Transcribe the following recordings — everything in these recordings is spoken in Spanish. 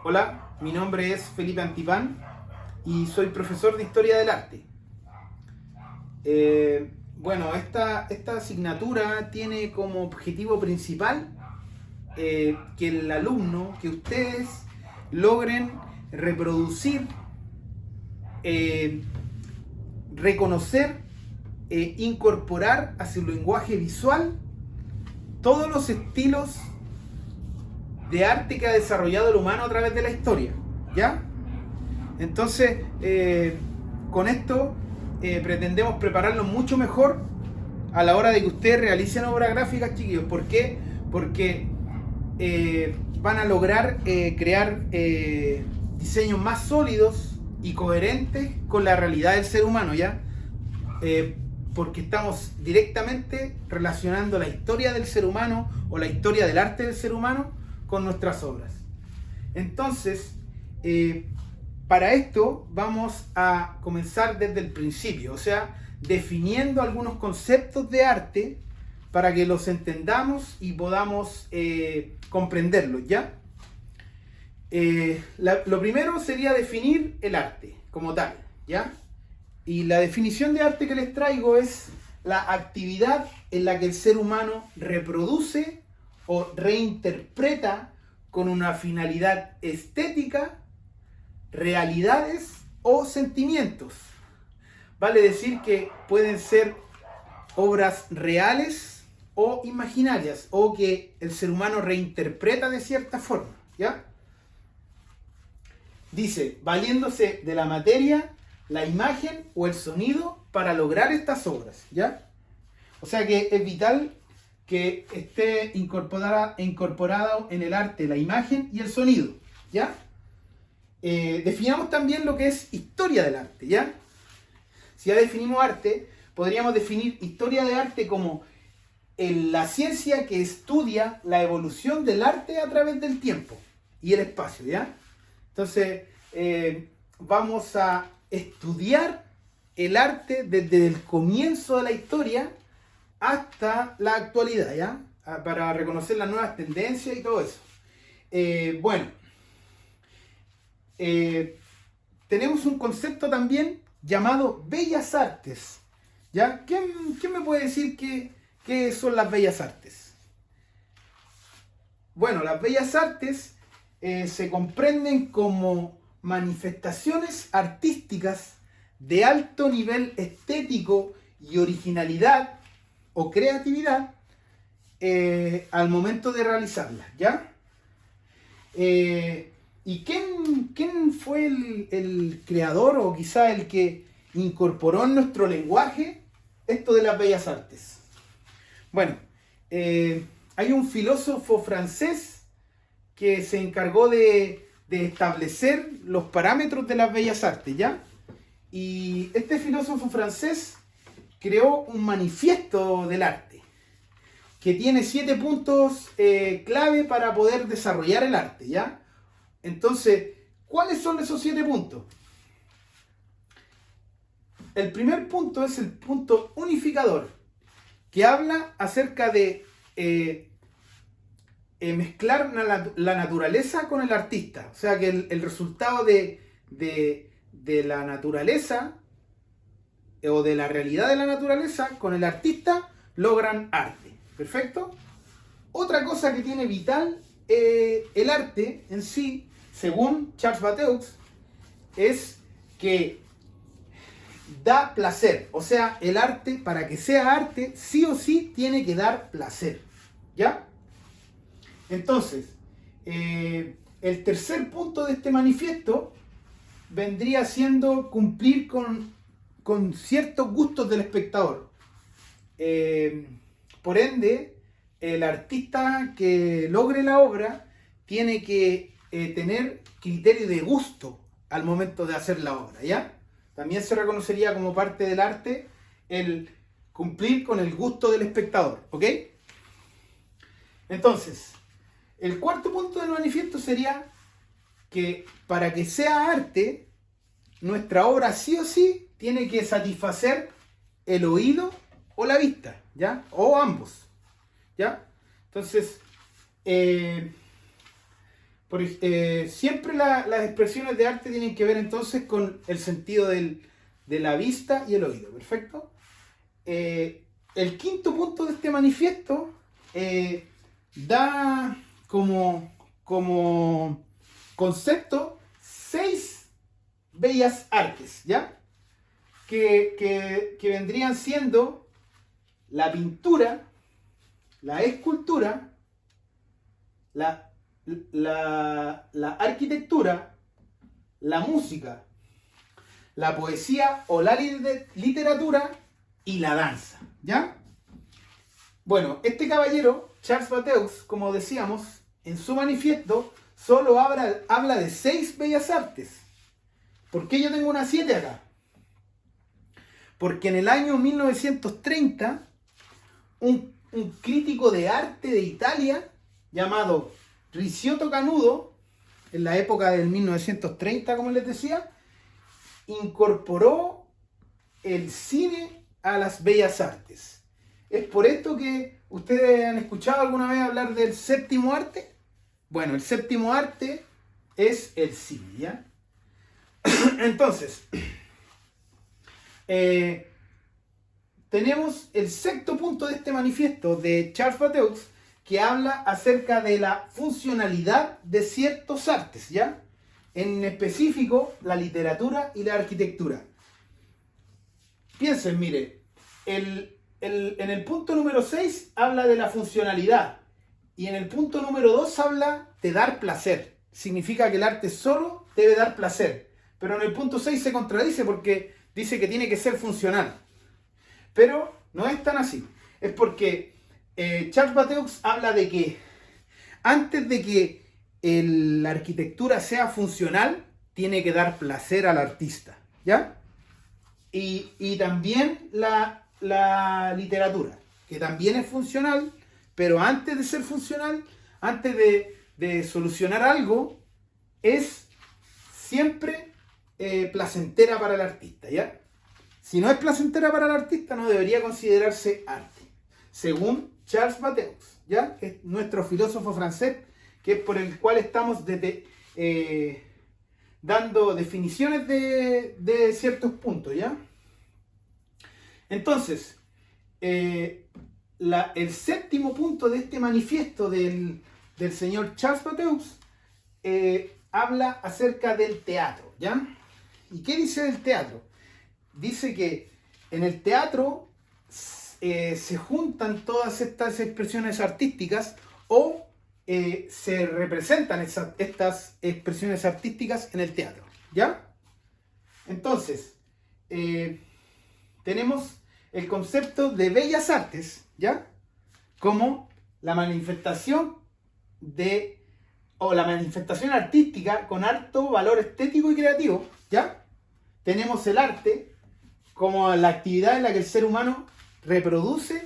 Hola, mi nombre es Felipe Antipán y soy profesor de Historia del Arte. Bueno, esta asignatura tiene como objetivo principal que el alumno, que ustedes logren reproducir, eh, reconocer, incorporar a su lenguaje visual todos los estilos de arte que ha desarrollado el humano a través de la historia, ¿ya? Entonces, con esto pretendemos prepararlos mucho mejor a la hora de que ustedes realicen obras gráficas, chiquillos. ¿Por qué? Porque van a lograr crear diseños más sólidos y coherentes con la realidad del ser humano, ¿ya? Porque estamos directamente relacionando la historia del ser humano o la historia del arte del ser humano con nuestras obras. Entonces, para esto vamos a comenzar desde el principio, o sea, definiendo algunos conceptos de arte para que los entendamos y podamos comprenderlos, ¿ya? Lo primero sería definir el arte como tal, ¿ya? Y la definición de arte que les traigo es la actividad en la que el ser humano reproduce o reinterpreta con una finalidad estética realidades o sentimientos. Vale decir que pueden ser obras reales o imaginarias, o que el ser humano reinterpreta de cierta forma, ¿ya? Dice, valiéndose de la materia, la imagen o el sonido para lograr estas obras, ¿ya? O sea que es vital que esté incorporado en el arte la imagen y el sonido, ¿ya? Definamos también lo que es historia del arte, ¿ya? Si ya definimos arte, podríamos definir historia de arte como la ciencia que estudia la evolución del arte a través del tiempo y el espacio, ¿ya? Entonces, vamos a estudiar el arte desde el comienzo de la historia hasta la actualidad, ¿ya? Para reconocer las nuevas tendencias y todo eso. Bueno, tenemos un concepto también llamado bellas artes, ¿ya? ¿Quién me puede decir qué son las bellas artes? Bueno, las bellas artes se comprenden como manifestaciones artísticas de alto nivel estético y originalidad o creatividad al momento de realizarlas, ¿ya? ¿Y quién fue el creador o quizá el que incorporó en nuestro lenguaje esto de las bellas artes? Bueno, hay un filósofo francés que se encargó de establecer los parámetros de las bellas artes, ¿ya? Y este filósofo francés creó un manifiesto del arte que tiene 7 puntos clave para poder desarrollar el arte, ¿ya? Entonces, ¿cuáles son esos 7 puntos? El primer punto es el punto unificador, que habla acerca de mezclar la naturaleza con el artista. O sea, que el resultado de la naturaleza o de la realidad de la naturaleza con el artista logran arte. ¿Perfecto? Otra cosa que tiene vital el arte en sí, según Charles Bateaux, es que da placer. O sea, el arte, para que sea arte, sí o sí tiene que dar placer, ¿ya? Entonces, el tercer punto de este manifiesto vendría siendo cumplir con ciertos gustos del espectador. Por ende, el artista que logre la obra tiene que tener criterio de gusto al momento de hacer la obra, ¿ya? También se reconocería como parte del arte el cumplir con el gusto del espectador, ¿ok? Entonces, el cuarto punto del manifiesto sería que para que sea arte, nuestra obra sí o sí tiene que satisfacer el oído o la vista, ¿ya? O ambos, ¿ya? Entonces, Siempre las expresiones de arte tienen que ver entonces con el sentido de la vista y el oído, ¿perfecto? El quinto punto de este manifiesto da como concepto 6 bellas artes, ¿ya? Que vendrían siendo la pintura, la escultura, la arquitectura, la música, la poesía o la literatura y la danza, ¿ya? Bueno, este caballero, Charles Bateaux, como decíamos, en su manifiesto solo habla de 6 bellas artes. ¿Por qué yo tengo una 7 acá? Porque en el año 1930, un crítico de arte de Italia llamado Ricciotto Canudo, en la época del 1930, como les decía, incorporó el cine a las bellas artes. Es por esto que ustedes han escuchado alguna vez hablar del séptimo arte. Bueno, el séptimo arte es el cine, ¿ya? Entonces, tenemos el sexto punto de este manifiesto de Charles Bateaux, que habla acerca de la funcionalidad de ciertos artes, ¿ya? En específico, la literatura y la arquitectura. Piensen, mire, en el punto número 6 habla de la funcionalidad y en el punto número 2 habla de dar placer. Significa que el arte solo debe dar placer. Pero en el punto 6 se contradice porque dice que tiene que ser funcional. Pero no es tan así. Es porque Charles Bateaux habla de que antes de que la arquitectura sea funcional, tiene que dar placer al artista, ¿ya? Y también la literatura, que también es funcional, pero antes de ser funcional, antes de solucionar algo, es siempre placentera para el artista, ¿ya? Si no es placentera para el artista, no debería considerarse arte, según Charles Bateaux, ¿ya? Que es nuestro filósofo francés, que es por el cual estamos dando definiciones de ciertos puntos, ¿ya? Entonces, el séptimo punto de este manifiesto del señor Charles Bateaux habla acerca del teatro, ¿ya? ¿Y qué dice del teatro? Dice que en el teatro se juntan todas estas expresiones artísticas o se representan estas expresiones artísticas en el teatro, ¿ya? Entonces, tenemos el concepto de bellas artes, ¿ya? Como la manifestación la manifestación artística con alto valor estético y creativo, ¿ya? Tenemos el arte como la actividad en la que el ser humano reproduce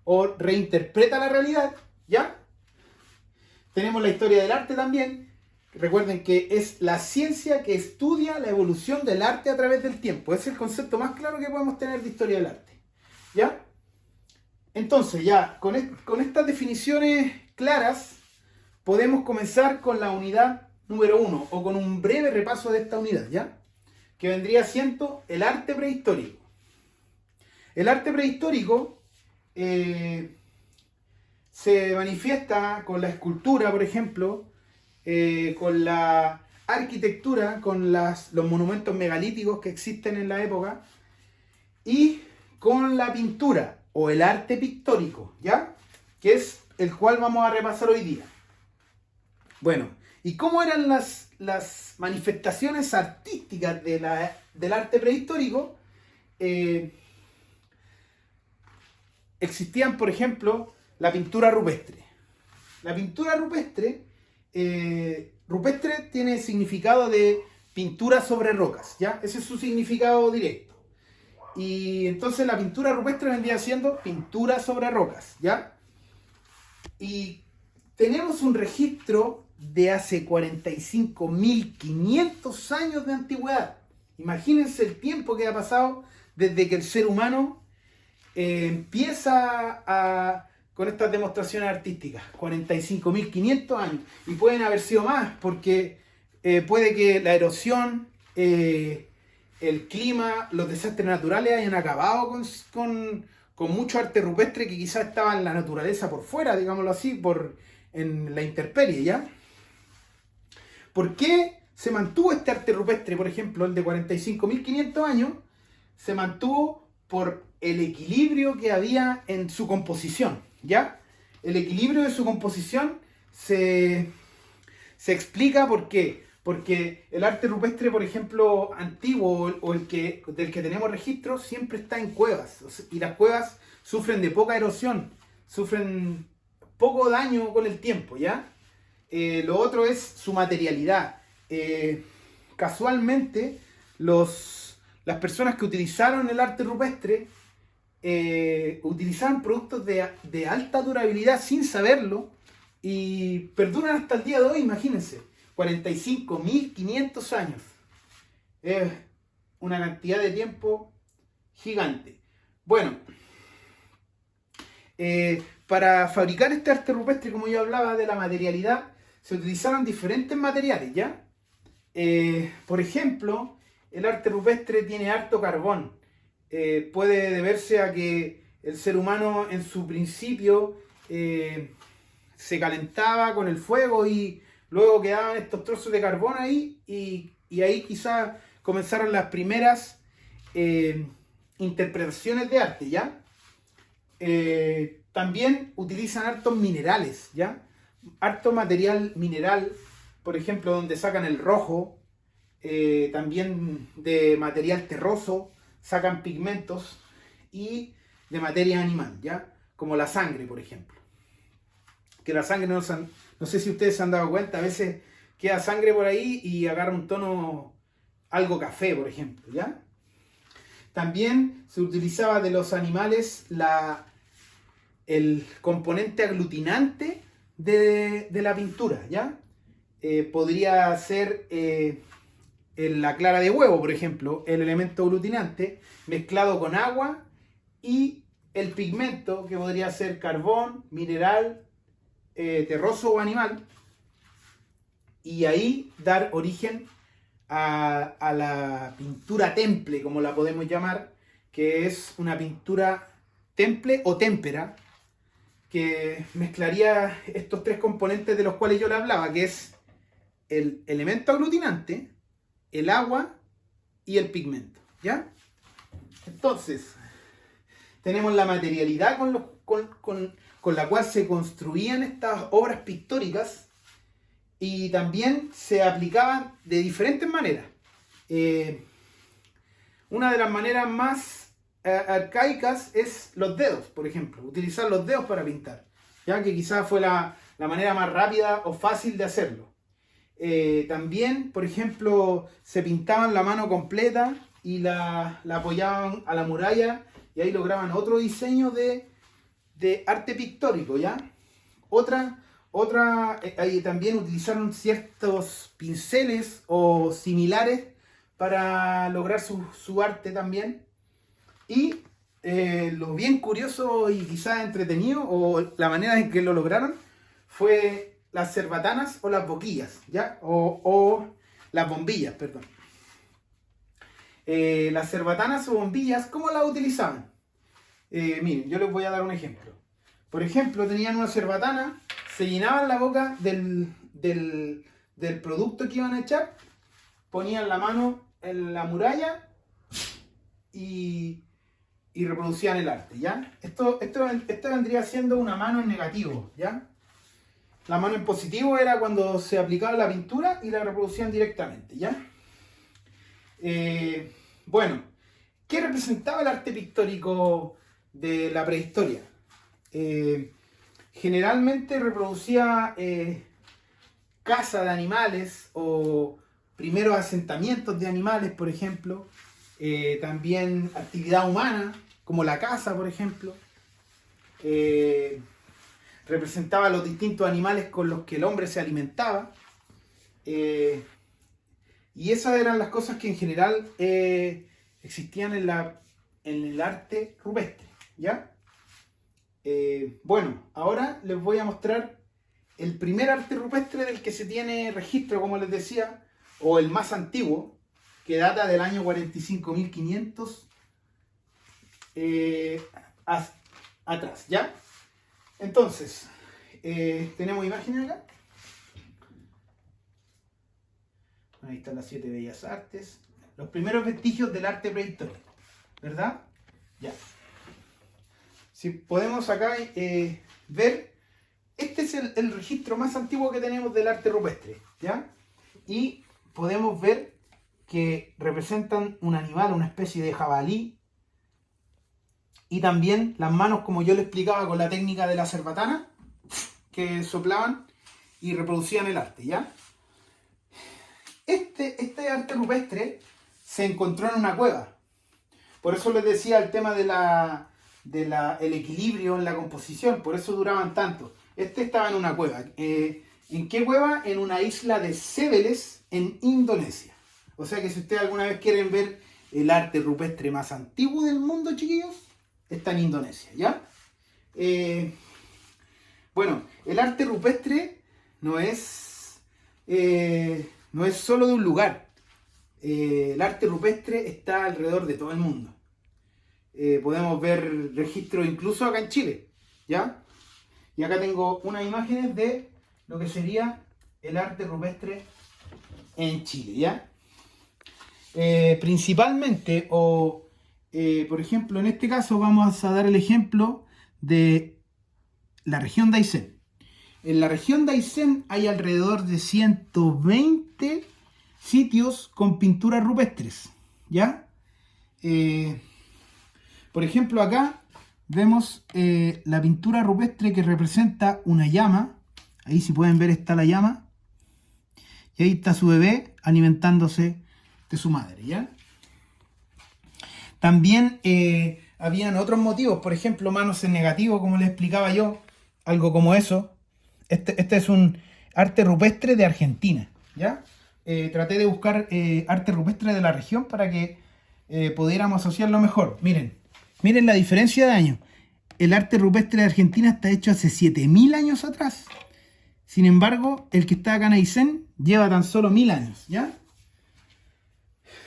o reinterpreta la realidad, ¿ya? Tenemos la historia del arte también. Recuerden que es la ciencia que estudia la evolución del arte a través del tiempo. Ese es el concepto más claro que podemos tener de historia del arte, ¿ya? Entonces, ya con estas definiciones claras, podemos comenzar con la unidad número 1, o con un breve repaso de esta unidad, ¿ya? Que vendría siendo el arte prehistórico. El arte prehistórico se manifiesta con la escultura, por ejemplo, con la arquitectura, con los monumentos megalíticos que existen en la época, y con la pintura, o el arte pictórico, ¿ya? Que es el cual vamos a repasar hoy día. Bueno, ¿y cómo eran las manifestaciones artísticas del arte prehistórico? Existían, por ejemplo, la pintura rupestre. La pintura rupestre tiene significado de pintura sobre rocas, ¿ya? Ese es su significado directo. Y entonces la pintura rupestre vendría siendo pintura sobre rocas, ¿ya? Y tenemos un registro de hace 45.500 años de antigüedad. Imagínense el tiempo que ha pasado desde que el ser humano empieza a con estas demostraciones artísticas. 45.500 años. Y pueden haber sido más, porque puede que la erosión, el clima, los desastres naturales hayan acabado con mucho arte rupestre que quizás estaba en la naturaleza por fuera, digámoslo así, en la intemperie, ¿ya? ¿Por qué se mantuvo este arte rupestre, por ejemplo, el de 45.500 años? Se mantuvo por el equilibrio que había en su composición, ¿ya? El equilibrio de su composición se explica por qué. Porque el arte rupestre, por ejemplo, antiguo o del que tenemos registro, siempre está en cuevas. Y las cuevas sufren de poca erosión, sufren poco daño con el tiempo, ¿ya? Lo otro es su materialidad. Casualmente, las personas que utilizaron el arte rupestre utilizaban productos de alta durabilidad sin saberlo y perduran hasta el día de hoy, imagínense. 45.500 años. Es una cantidad de tiempo gigante. Bueno, para fabricar este arte rupestre, como yo hablaba de la materialidad, se utilizaron diferentes materiales, ¿ya? Por ejemplo, el arte rupestre tiene harto carbón. Puede deberse a que el ser humano en su principio se calentaba con el fuego y luego quedaban estos trozos de carbón ahí y ahí quizás comenzaron las primeras interpretaciones de arte, ¿ya? También utilizan hartos minerales, ¿ya? Harto material mineral, por ejemplo, donde sacan el rojo, también de material terroso, sacan pigmentos y de materia animal, ¿ya? Como la sangre, por ejemplo. Que la sangre no sé si ustedes se han dado cuenta, a veces queda sangre por ahí y agarra un tono algo café, por ejemplo, ¿ya? También se utilizaba de los animales el componente aglutinante de la pintura, ¿ya? Podría ser la clara de huevo, por ejemplo, el elemento aglutinante mezclado con agua y el pigmento, que podría ser carbón, mineral, terroso o animal, y ahí dar origen a la pintura temple, como la podemos llamar, que es una pintura temple o témpera, que mezclaría estos tres componentes de los cuales yo le hablaba, que es el elemento aglutinante, el agua y el pigmento, ¿ya? Entonces, tenemos la materialidad con la cual se construían estas obras pictóricas y también se aplicaban de diferentes maneras. Una de las maneras más arcaicas es los dedos, por ejemplo, utilizar los dedos para pintar, ya que quizás fue la manera más rápida o fácil de hacerlo. También, por ejemplo, se pintaban la mano completa y la apoyaban a la muralla y ahí lograban otro diseño de arte pictórico, ¿ya? Ahí también utilizaron ciertos pinceles o similares para lograr su arte también. Y lo bien curioso y quizás entretenido, o la manera en que lo lograron, fue las cerbatanas o las boquillas, ¿ya? O las bombillas, perdón. Las cerbatanas o bombillas, ¿cómo las utilizaban? Miren, yo les voy a dar un ejemplo. Por ejemplo, tenían una cerbatana, se llenaban la boca del producto que iban a echar, ponían la mano en la muralla y reproducían el arte, ¿ya? Esto vendría siendo una mano en negativo, ¿ya? La mano en positivo era cuando se aplicaba la pintura y la reproducían directamente, ¿ya? Bueno, ¿qué representaba el arte pictórico de la prehistoria? Generalmente reproducía caza de animales o primeros asentamientos de animales, por ejemplo. También actividad humana, como la caza, por ejemplo. Representaba los distintos animales con los que el hombre se alimentaba. Y esas eran las cosas que en general existían en el arte rupestre, ¿ya? Bueno, ahora les voy a mostrar el primer arte rupestre del que se tiene registro, como les decía, o el más antiguo, que data del año 45.500 atrás, ¿ya? Entonces, tenemos imágenes acá. Ahí están las 7 bellas artes. Los primeros vestigios del arte prehistórico, ¿verdad? Ya. Si podemos acá ver, este es el registro más antiguo que tenemos del arte rupestre, ¿ya? Y podemos ver que representan un animal, una especie de jabalí, y también las manos, como yo le explicaba, con la técnica de la cerbatana, que soplaban y reproducían el arte, ¿ya? Este arte rupestre se encontró en una cueva. Por eso les decía el tema el equilibrio en la composición, por eso duraban tanto. Este estaba en una cueva. ¿En qué cueva? En una isla de Cebeles, en Indonesia. O sea que si ustedes alguna vez quieren ver el arte rupestre más antiguo del mundo, chiquillos, está en Indonesia, ¿ya? Bueno, el arte rupestre no es solo de un lugar. El arte rupestre está alrededor de todo el mundo. Podemos ver registros incluso acá en Chile, ¿ya? Y acá tengo unas imágenes de lo que sería el arte rupestre en Chile, ¿ya? Principalmente, por ejemplo, en este caso vamos a dar el ejemplo de la región de Aysén. En la región de Aysén hay alrededor de 120 sitios con pinturas rupestres, ¿ya? Por ejemplo, acá vemos la pintura rupestre que representa una llama. Ahí, si pueden ver, está la llama. Y ahí está su bebé alimentándose de su madre, ¿ya? También habían otros motivos, por ejemplo, manos en negativo, como les explicaba yo, algo como eso. Este es un arte rupestre de Argentina, ¿ya? Traté de buscar arte rupestre de la región para que pudiéramos asociarlo mejor. Miren la diferencia de años. El arte rupestre de Argentina está hecho hace 7.000 años atrás. Sin embargo, el que está acá en Aysén lleva tan solo 1.000 años, ¿ya?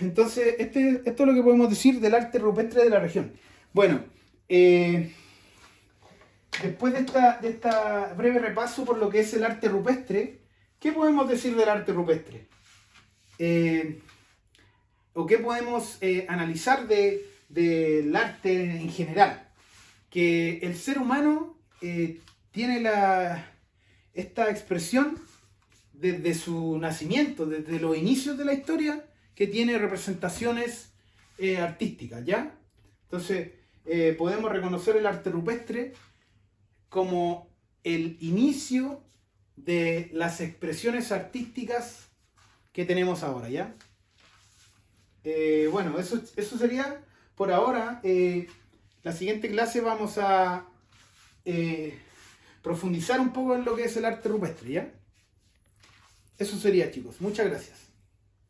Entonces, esto es lo que podemos decir del arte rupestre de la región. Bueno, después de esta breve repaso por lo que es el arte rupestre, ¿qué podemos decir del arte rupestre? ¿O qué podemos analizar del arte en general? Que el ser humano tiene esta expresión desde su nacimiento, desde los inicios de la historia, que tiene representaciones artísticas, ¿ya? Entonces, podemos reconocer el arte rupestre como el inicio de las expresiones artísticas que tenemos ahora, ¿ya? Bueno, eso sería por ahora. La siguiente clase vamos a profundizar un poco en lo que es el arte rupestre, ¿ya? Eso sería, chicos. Muchas gracias.